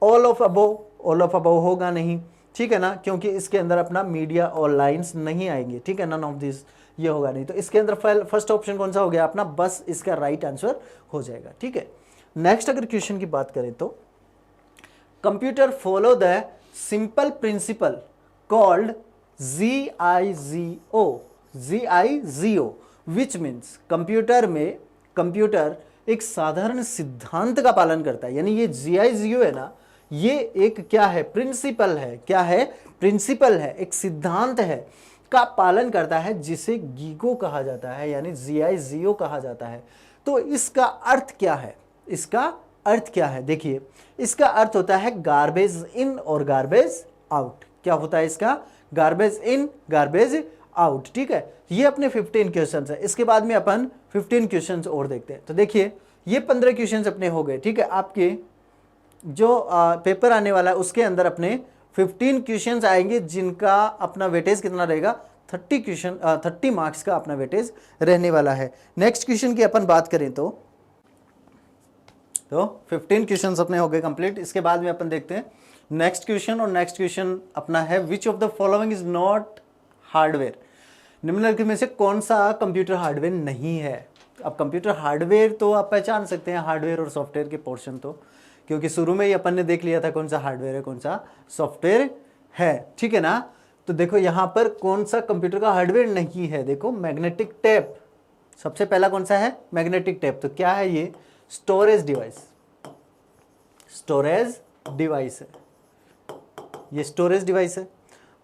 ऑल ऑफ अबव होगा नहीं, ठीक है ना, क्योंकि इसके अंदर अपना मीडिया और लाइंस नहीं आएंगे, ठीक है, नन ऑफ दिस, ये होगा नहीं। तो इसके अंदर फर्स्ट ऑप्शन कौन सा हो गया अपना? बस इसका राइट आंसर हो जाएगा, ठीक है। नेक्स्ट अगर क्वेश्चन की बात करें तो computer follow the simple principal called GIGO which means computer एक साधारण सिद्धांत का पालन करता है, यानी ये GIGO है ना, ये एक क्या है, प्रिंसिपल है, क्या है, प्रिंसिपल है, एक सिद्धांत है का पालन करता है जिसे गीगो कहा जाता है, यानी GIGO कहा जाता है। तो इसका अर्थ क्या है, इसका अर्थ क्या है, देखिए इसका अर्थ होता है गार्बेज इन और गार्बेज आउट। क्या होता है इसका, गार्बेज इन गार्बेज आउट, ठीक है। ये अपने 15 क्वेश्चंस है, इसके बाद में अपन 15 क्वेश्चंस और देखते हैं। तो देखिए ये 15 क्वेश्चंस अपने हो गए, ठीक है। आपके जो पेपर आने वाला है उसके अंदर अपने 15 क्वेश्चंस आएंगे जिनका अपना वेटेज कितना रहेगा, 30 मार्क्स का अपना वेटेज रहने वाला है। नेक्स्ट क्वेश्चन की अपन बात करें तो 15 क्वेश्चंस अपने हो गए कंप्लीट। इसके बाद में अपन देखते हैं नेक्स्ट क्वेश्चन, और नेक्स्ट क्वेश्चन अपना है which of the following is not hardware. निम्नलिखित में से कौन सा कंप्यूटर हार्डवेयर नहीं है। अब कंप्यूटर हार्डवेयर तो आप पहचान सकते हैं, हार्डवेयर और सॉफ्टवेयर के पोर्शन तो, क्योंकि शुरू में ही अपन ने देख लिया था कौन सा हार्डवेयर है कौन सा सॉफ्टवेयर है, ठीक है ना। तो देखो यहाँ पर कौन सा कंप्यूटर का हार्डवेयर नहीं है, देखो मैग्नेटिक टेप, सबसे पहला कौन सा है, मैग्नेटिक टेप। तो क्या है ये, स्टोरेज डिवाइस, स्टोरेज डिवाइस है, ये स्टोरेज डिवाइस है।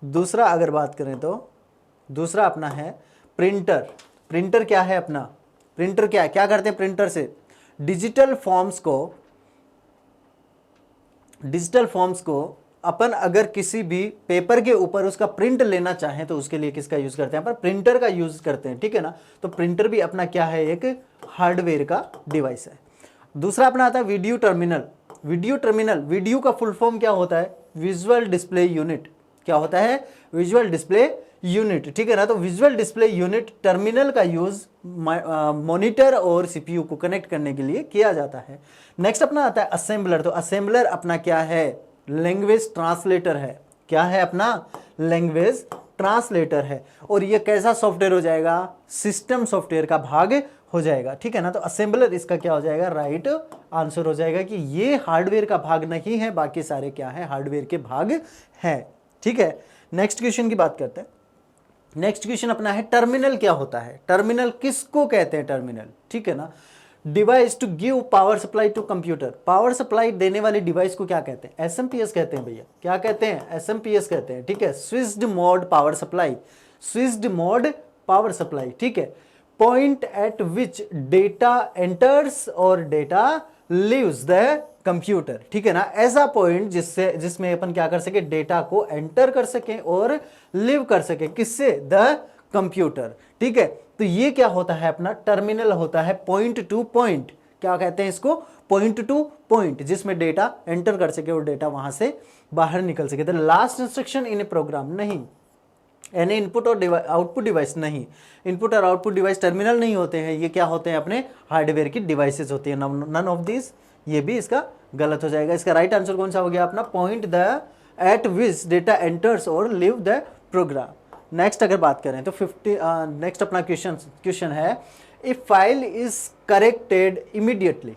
दूसरा अगर बात करें तो दूसरा अपना है प्रिंटर। प्रिंटर क्या है अपना, प्रिंटर क्या है, क्या करते हैं प्रिंटर से, डिजिटल फॉर्म्स को अपन अगर किसी भी पेपर के ऊपर उसका प्रिंट लेना चाहें तो उसके लिए किसका यूज करते हैं, पर प्रिंटर का यूज करते हैं, ठीक है ना। तो प्रिंटर भी अपना क्या है, एक हार्डवेयर का डिवाइस है। दूसरा अपना आता है video terminal. Video terminal, video का फुल फॉर्म क्या होता है, विजुअल डिस्प्ले यूनिट। क्या होता है, विजुअल डिस्प्ले यूनिट, ठीक है ना। तो विजुअल डिस्प्ले यूनिट टर्मिनल का यूज मॉनिटर और CPU को कनेक्ट करने के लिए किया जाता है। नेक्स्ट अपना आता है असेंबलर। तो असेंबलर अपना क्या है, लैंग्वेज ट्रांसलेटर है। क्या है अपना, लैंग्वेज ट्रांसलेटर है। और ये कैसा सॉफ्टवेयर हो जाएगा, सिस्टम सॉफ्टवेयर का भाग हो जाएगा, ठीक है ना। तो असेंबलर इसका क्या हो जाएगा, राइट आंसर हो जाएगा कि ये हार्डवेयर का भाग नहीं है, बाकी सारे क्या है, हार्डवेयर के भाग है, ठीक है। नेक्स्ट क्वेश्चन की बात करते हैं। नेक्स्ट क्वेश्चन अपना है टर्मिनल क्या होता है, टर्मिनल किसको कहते हैं, टर्मिनल, ठीक है ना। Device to give power supply to computer, power supply देने वाली डिवाइस को क्या कहते हैं, SMPS कहते हैं भैया। क्या कहते हैं, SMPS कहते हैं, ठीक है। Switched mode power supply, switched mode power supply, ठीक है। Point eight which data enters और डेटा लीव्स द कंप्यूटर, ठीक है ना। ऐसा पॉइंट जिसमें अपन क्या कर सके, डेटा को एंटर कर सके और लिव कर सके, किससे, द कंप्यूटर, ठीक है। तो ये क्या होता है अपना, टर्मिनल होता है पॉइंट टू पॉइंट, क्या कहते हैं इसको, पॉइंट टू पॉइंट, जिसमें डेटा एंटर कर सके और डेटा वहां से बाहर निकल सके। The last instruction in a program नहीं, यानी इनपुट और आउटपुट डिवाइस नहीं, इनपुट और आउटपुट डिवाइस टर्मिनल नहीं होते हैं, ये क्या होते हैं अपने हार्डवेयर की डिवाइसेस होती है। नन ऑफ दिस, ये भी इसका गलत हो जाएगा। इसका राइट आंसर कौन सा हो गया अपना, point the eight which data enters और लिव द प्रोग्राम। नेक्स्ट अगर बात करें तो नेक्स्ट अपना क्वेश्चन है, if file is corrected immediately,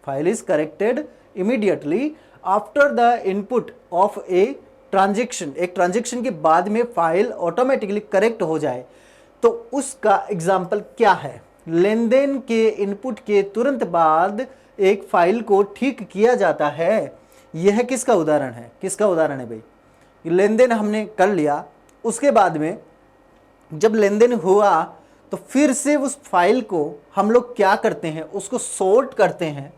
file is corrected immediately after the input of a transaction, एक ट्रांजेक्शन के बाद में फाइल ऑटोमेटिकली करेक्ट हो जाए तो उसका एग्जाम्पल क्या है। लेन देन के इनपुट के तुरंत बाद एक फाइल को ठीक किया जाता है, यह किसका उदाहरण है, किसका उदाहरण है भाई। लेन देन हमने कर लिया, उसके बाद में जब लेन देन हुआ तो फिर से उस फाइल को हम लोग क्या करते हैं, उसको सॉर्ट करते हैं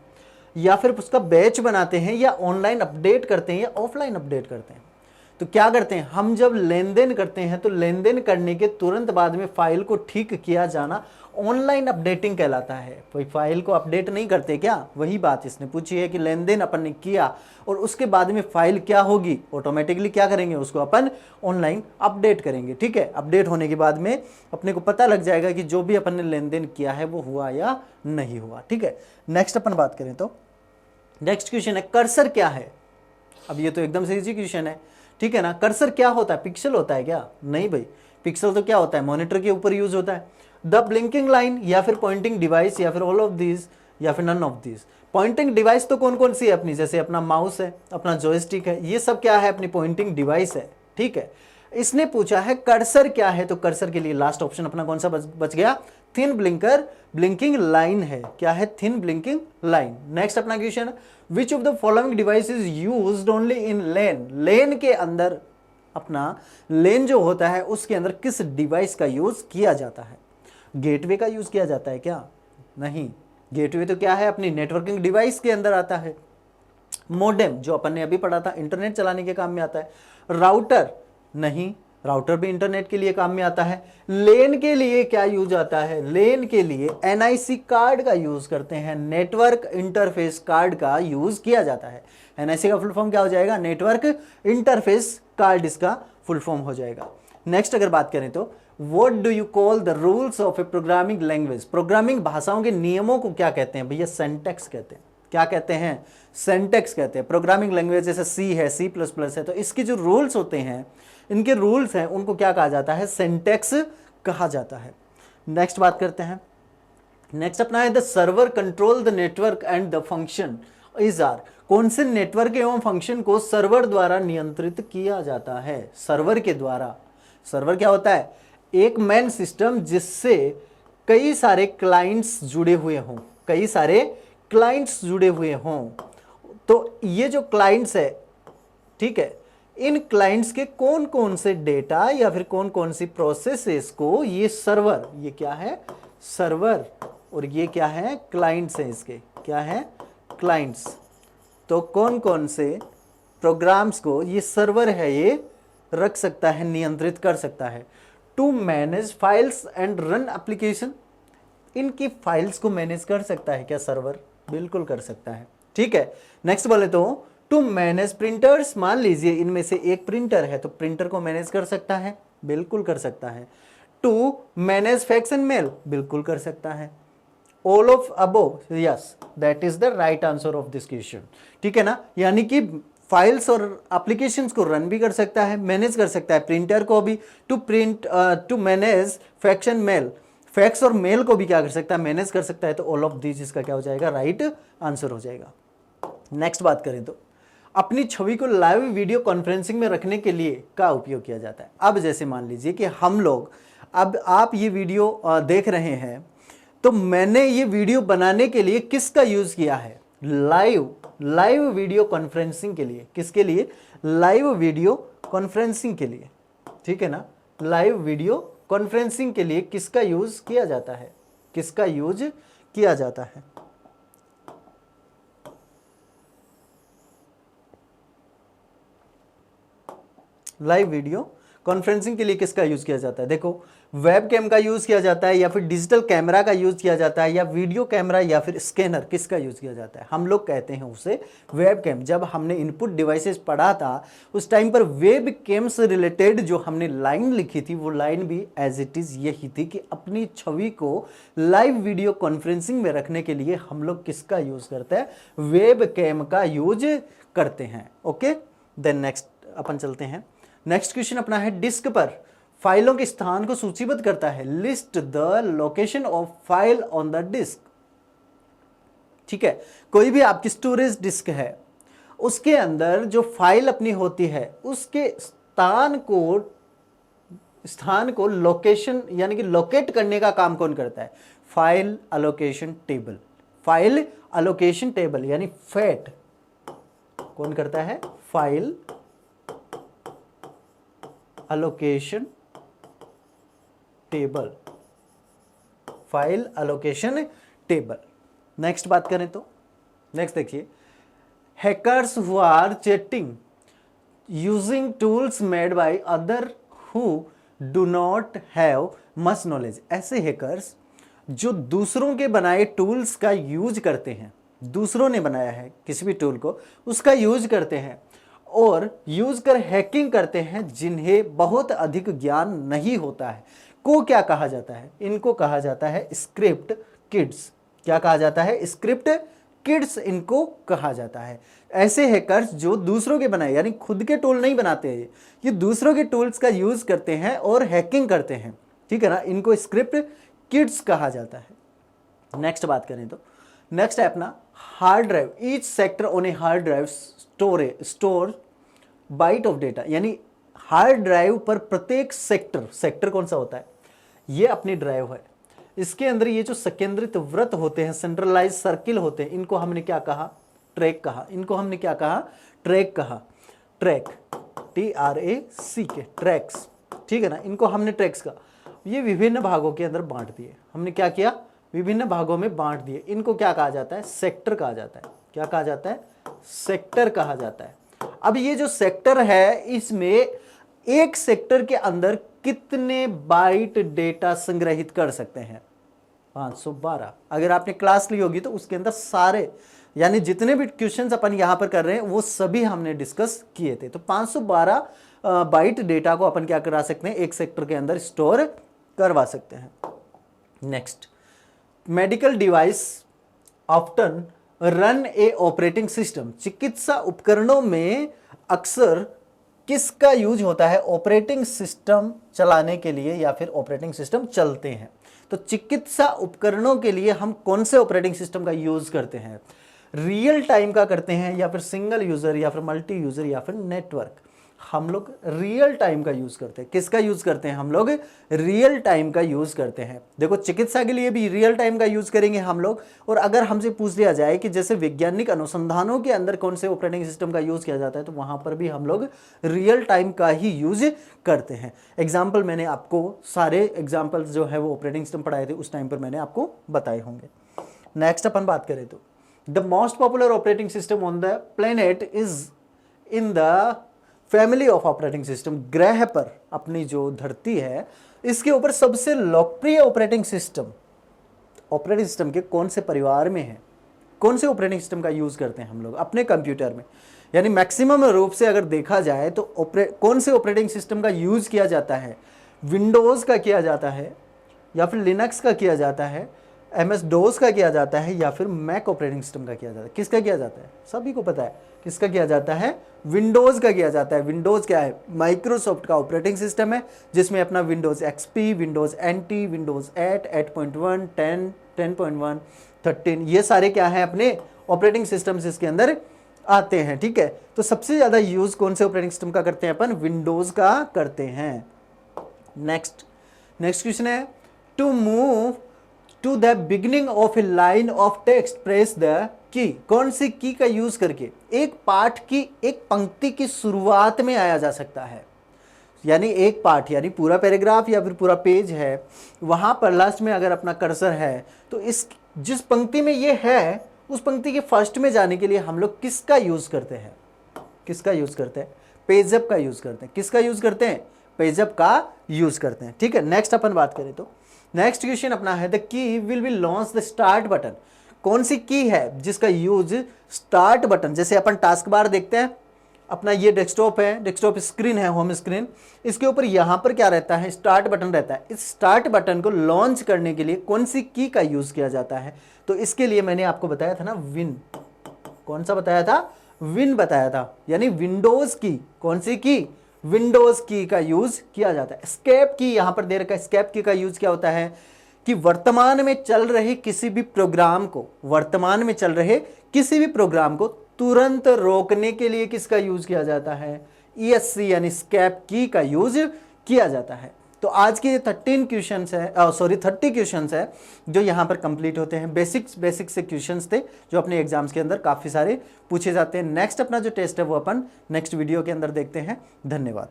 या फिर उसका बैच बनाते हैं या ऑनलाइन अपडेट करते हैं या ऑफलाइन अपडेट करते हैं। तो क्या करते हैं हम, जब लेन देन करते हैं तो लेन देन करने के तुरंत बाद में फाइल को ठीक किया जाना ऑनलाइन अपडेटिंग कहलाता है। कोई फाइल को अपडेट नहीं करते क्या, वही बात इसने पूछी है कि लेन देन अपन ने किया और उसके बाद में फाइल क्या होगी, ऑटोमेटिकली क्या करेंगे, उसको अपन ऑनलाइन अपडेट करेंगे, ठीक है। अपडेट होने के बाद में अपने को पता लग जाएगा कि जो भी अपन ने लेन देन किया है वो हुआ या नहीं हुआ, ठीक है। नेक्स्ट अपन बात करें तो नेक्स्ट क्वेश्चन है, कर्सर क्या है। अब ये तो एकदम से इजी क्वेश्चन है, ठीक है ना। कर्सर क्या होता है, पिक्सल होता है क्या, नहीं भाई। पिक्सल तो क्या होता है, मॉनिटर के ऊपर यूज होता है। द ब्लिंकिंग लाइन या फिर पॉइंटिंग डिवाइस या फिर ऑल ऑफ दीज या फिर none of these. Pointing device तो कौन कौन सी है अपनी, जैसे अपना माउस है, अपना जॉयस्टिक है, ये सब क्या है, अपनी पॉइंटिंग डिवाइस है, ठीक है। इसने पूछा है कर्सर क्या है, तो कर्सर के लिए लास्ट ऑप्शन अपना कौन सा बच गया, थिन ब्लिंकिंग लाइन है। क्या है? Thin blinking line. नेक्स्ट अपना question, which of the following device is used only in LAN. LAN के अंदर, अपना लेन जो होता है उसके अंदर किस डिवाइस का यूज किया जाता है? गेटवे का यूज किया जाता है क्या? नहीं, गेटवे तो क्या है, अपनी नेटवर्किंग डिवाइस के अंदर आता है। मोडेम जो अपन ने अभी पढ़ा था, इंटरनेट चलाने के काम में आता है। राउटर, नहीं, राउटर भी इंटरनेट के लिए काम में आता है। लेन के लिए क्या यूज आता है? लेन के लिए एनआईसी कार्ड का यूज करते हैं, नेटवर्क इंटरफेस कार्ड का यूज किया जाता है। एनआईसी का फुल फॉर्म क्या हो जाएगा? नेटवर्क इंटरफेस कार्ड इसका फुल फॉर्म हो जाएगा। नेक्स्ट अगर बात करें तो what do you call the rules of A programming language. Programming भाषाओं के नियमों को क्या कहते हैं भैया? सिंटैक्स कहते हैं। क्या कहते हैं? सिंटैक्स कहते हैं। प्रोग्रामिंग लैंग्वेज जैसे सी है, सी प्लस प्लस है, तो इसके जो रूल्स होते हैं, इनके रूल्स हैं, उनको क्या कहा जाता है? सिंटैक्स कहा जाता है। नेक्स्ट बात करते हैं। नेक्स्ट अपना है the server control the network and the function is are. कौन से नेटवर्क एवं फंक्शन को सर्वर द्वारा नियंत्रित किया जाता है? सर्वर के द्वारा। सर्वर क्या होता है? एक मैन सिस्टम जिससे कई सारे क्लाइंट्स जुड़े हुए हों, कई सारे क्लाइंट्स जुड़े हुए हों। तो ये जो क्लाइंट्स है, ठीक है, इन क्लाइंट्स के कौन कौन से डेटा या फिर कौन कौन सी प्रोसेसेस को ये सर्वर, ये क्या है? सर्वर, और ये क्या है? क्लाइंट्स हैं इसके। क्या है? क्लाइंट्स। तो कौन कौन से प्रोग्राम्स को ये सर्वर है, ये रख सकता है, नियंत्रित कर सकता है। To manage files and run application. इनकी फाइल्स को मैनेज कर सकता है क्या सर्वर? बिल्कुल कर सकता है। ठीक है, नेक्स्ट बोले तो टू मैनेज प्रिंटर्स। मान लीजिए इनमें से एक प्रिंटर है, तो प्रिंटर को मैनेज कर सकता है? बिल्कुल कर सकता है। To manage fax and mail. बिल्कुल कर सकता है। All of above, yes, that is the right answer of this question. ठीक है ना, यानी कि फाइल्स और एप्लीकेशंस को रन भी कर सकता है, मैनेज कर सकता है, प्रिंटर को भी। To manage fax and mail, fax और मेल को भी क्या कर सकता है? मैनेज कर सकता है। तो ऑल ऑफ दिस इसका क्या हो जाएगा? राइट आंसर हो जाएगा। नेक्स्ट बात करें तो अपनी छवि को लाइव वीडियो कॉन्फ्रेंसिंग में रखने के लिए का उपयोग किया जाता है। अब जैसे मान लीजिए कि हम लोग, अब आप ये वीडियो देख रहे हैं, तो मैंने ये वीडियो बनाने के लिए किसका यूज किया है? लाइव वीडियो कॉन्फ्रेंसिंग के लिए। किसके लिए? लाइव वीडियो कॉन्फ्रेंसिंग के लिए। ठीक है ना, लाइव वीडियो कॉन्फ्रेंसिंग के लिए किसका यूज किया जाता है? किसका यूज किया जाता है? लाइव वीडियो कॉन्फ्रेंसिंग के लिए किसका यूज किया जाता है? देखो, वेब कैम का यूज किया जाता है, या फिर डिजिटल कैमरा का यूज किया जाता है, या वीडियो कैमरा, या फिर स्कैनर, किसका यूज किया जाता है? हम लोग कहते हैं उसे वेब कैम। जब हमने इनपुट डिवाइसेस पढ़ा था उस टाइम पर वेब कैम से रिलेटेड जो हमने लाइन लिखी थी, वो लाइन भी एज इट इज यही थी कि अपनी छवि को लाइव वीडियो कॉन्फ्रेंसिंग में रखने के लिए हम लोग किसका यूज करते हैं? वेब कैम का यूज करते हैं। ओके, देन नेक्स्ट अपन चलते हैं। नेक्स्ट क्वेश्चन अपना है, डिस्क पर फाइलों के स्थान को सूचीबद्ध करता है। List the location of file on the disk. ठीक है, कोई भी आपकी स्टोरेज डिस्क है, उसके अंदर जो फाइल अपनी होती है, उसके स्थान को लोकेशन यानी कि लोकेट करने का काम कौन करता है? File allocation table. File allocation table यानी फैट कौन करता है? File allocation table. File allocation table. Next बात करें तो नेक्स्ट देखिए, hackers who are cheating using tools made by other who do not have much knowledge. ऐसे हैकर्स जो दूसरों के बनाए टूल्स का यूज करते हैं, दूसरों ने बनाया है किसी भी टूल को, उसका यूज करते हैं और यूज कर हैकिंग करते हैं, जिन्हें बहुत अधिक ज्ञान नहीं होता है, को क्या कहा जाता है? इनको कहा जाता है स्क्रिप्ट किड्स। क्या कहा जाता है? स्क्रिप्ट किड्स इनको कहा जाता है। ऐसे हैकर्स जो दूसरों के बनाए, यानी खुद के टूल नहीं बनाते हैं, ये दूसरों के टूल्स का यूज करते हैं और हैकिंग करते हैं। ठीक है ना, इनको स्क्रिप्ट किड्स कहा जाता है। नेक्स्ट बात करें तो नेक्स्ट है अपना hard drive. Each sector on a hard drive store byte of data. यानी हार्ड ड्राइव पर प्रत्येक सेक्टर कौन सा होता है? ये अपनी ड्राइव है। इसके अंदर ये जो संकेंद्रित वृत्त होते हैं, सेंट्रलाइज सर्किल होते हैं, इनको हमने क्या कहा? ट्रैक कहा। इनको हमने क्या कहा? ट्रैक कहा। ट्रैक, TRACK, ट्रैक्स, ठीक है ना। इनको हमने ट्रैक्स कहा। ये विभिन्न भागों के अंदर बांट दिए। हमने क्या किया? विभिन्न भागों में बांट दिए। इनको क्या कहा जाता है? सेक्टर कहा जाता है। क्या कहा जाता है? सेक्टर कहा जाता है। अब ये जो सेक्टर है, इसमें एक सेक्टर के अंदर कितने बाइट डेटा संग्रहित कर सकते हैं? 512। अगर आपने क्लास ली होगी तो उसके अंदर सारे, यानी जितने भी क्वेश्चंस अपन यहां पर कर रहे हैं वो सभी हमने डिस्कस किए थे। तो 512 बाइट डेटा को अपन क्या करा सकते हैं? एक सेक्टर के अंदर स्टोर करवा सकते हैं। Next, medical device often run a operating system. चिकित्सा उपकरणों में अक्सर किसका यूज होता है? ऑपरेटिंग सिस्टम चलाने के लिए या फिर ऑपरेटिंग सिस्टम चलते हैं। तो चिकित्सा उपकरणों के लिए हम कौन से ऑपरेटिंग सिस्टम का यूज करते हैं? रियल टाइम का करते हैं या फिर सिंगल यूजर या फिर मल्टी यूजर या फिर नेटवर्क? हम लोग रियल टाइम का यूज करते हैं। किसका यूज करते हैं? हम लोग रियल टाइम का यूज करते हैं। देखो, चिकित्सा के लिए भी रियल टाइम का यूज करेंगे हम लोग। और अगर हमसे पूछ लिया जाए कि जैसे वैज्ञानिक अनुसंधानों के अंदर कौन से ऑपरेटिंग सिस्टम का यूज किया जाता है, तो वहां पर भी हम लोग रियल टाइम का ही यूज करते हैं। एग्जाम्पल मैंने आपको सारे एग्जाम्पल्स जो है वो ऑपरेटिंग सिस्टम पढ़ाए थे उस टाइम पर मैंने आपको बताए होंगे। नेक्स्ट अपन बात करें तो the most popular operating system on the planet is in the family of operating system. ग्रह पर, अपनी जो धरती है, इसके ऊपर सबसे लोकप्रिय ऑपरेटिंग सिस्टम के कौन से परिवार में है? कौन से ऑपरेटिंग सिस्टम का यूज करते हैं हम लोग अपने कंप्यूटर में? यानी मैक्सिमम रूप से अगर देखा जाए तो कौन से ऑपरेटिंग सिस्टम का यूज किया जाता है? विंडोज का किया जाता है या फिर लिनक्स का किया जाता है, MS DOS का किया जाता है या फिर मैक ऑपरेटिंग सिस्टम का किया जाता है? किसका किया जाता है? सभी को पता है किसका किया जाता है? विंडोज का किया जाता है। विंडोज क्या है? माइक्रोसॉफ्ट का ऑपरेटिंग सिस्टम है, जिसमें अपना Windows XP, Windows NT, Windows 8, 8.1, 10, 10.1, 13, ये सारे क्या है? अपने ऑपरेटिंग सिस्टम्स इसके अंदर आते हैं। ठीक है, तो सबसे ज्यादा यूज कौन से ऑपरेटिंग सिस्टम का करते हैं अपन? विंडोज का करते हैं। नेक्स्ट क्वेश्चन है, to move to the beginning of a line of text press the key. कौन सी की का यूज करके एक पाठ की, एक पंक्ति की शुरुआत में आया जा सकता है? यानी एक पाठ, यानी पूरा पैराग्राफ या फिर पूरा पेज है, वहां पर लास्ट में अगर अपना कर्सर है तो इस जिस पंक्ति में ये है उस पंक्ति के फर्स्ट में जाने के लिए हम लोग किसका यूज करते हैं? किसका यूज करते हैं? पेजअप का यूज करते हैं। किसका यूज करते हैं? पेजअप का यूज करते हैं। ठीक है, नेक्स्ट अपन बात करें तो नेक्स्ट क्वेश्चन अपना है, the key will be launch the start button. कौन सी की है जिसका यूज स्टार्ट बटन, जैसे अपन टास्क बार देखते हैं, अपना ये डेस्कटॉप है, डेस्कटॉप स्क्रीन है, होम स्क्रीन, इसके ऊपर यहाँ पर क्या रहता है? स्टार्ट बटन रहता है। इस स्टार्ट बटन को लॉन्च करने के लिए कौन सी की का यूज किया जाता है? तो इसके लिए मैंने आपको बताया था ना, विन। कौन सा बताया था? विन बताया था, यानी विंडोज की। कौन सी की? विंडोज की का यूज किया जाता है। एस्केप की यहां पर दे रखा है। एस्केप की का यूज क्या होता है? कि वर्तमान में चल रहे किसी भी प्रोग्राम को तुरंत रोकने के लिए किसका यूज किया जाता है? ESC यानी एस्केप की का यूज किया जाता है। तो आज के 30 क्वेश्चंस है जो यहाँ पर कंप्लीट होते हैं। बेसिक से क्वेश्चंस थे जो अपने एग्जाम्स के अंदर काफी सारे पूछे जाते हैं। नेक्स्ट अपना जो टेस्ट है वो अपन नेक्स्ट वीडियो के अंदर देखते हैं। धन्यवाद।